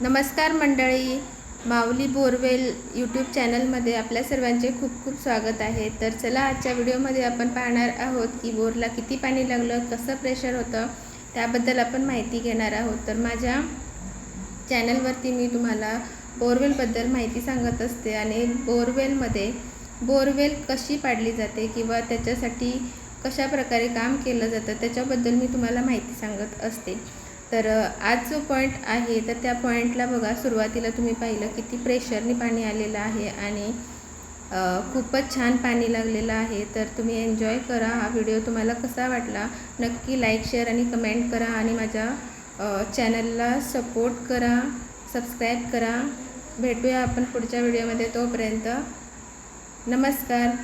नमस्कार मंडळी, माऊली borewell YouTube चॅनलमध्ये आपल्या सर्वांचे खूप खूप स्वागत आहे। तर चला आजच्या व्हिडिओमध्ये आपण पाहणार आहोत की बोरला किती पाणी लागलं, कसं प्रेशर होतं त्याबद्दल आपण माहिती घेणार आहोत। तर माझ्या चॅनलवरती मी तुम्हाला बोरवेलबद्दल माहिती सांगत असते आणि बोरवेल कशी पाडली जाते किंवा त्याच्यासाठी कशा प्रकारे काम केलं जातं त्याच्याबद्दल मी तुम्हाला माहिती सांगत असते। तर आज जो पॉईंट आहे तर त्या पॉईंटला बघा, सुरुवातीला तुम्ही पाहिलं किती प्रेशरने पाणी आलेलं आहे आणि खूपच छान पाणी लागलेलं आहे। तर तुम्ही एन्जॉय करा। हा व्हिडिओ तुम्हाला कसा वाटला नक्की लाईक, शेअर आणि कमेंट करा आणि माझ्या चॅनलला सपोर्ट करा, सबस्क्राईब करा। भेटूया आपण पुढच्या व्हिडिओमध्ये, तोपर्यंत नमस्कार।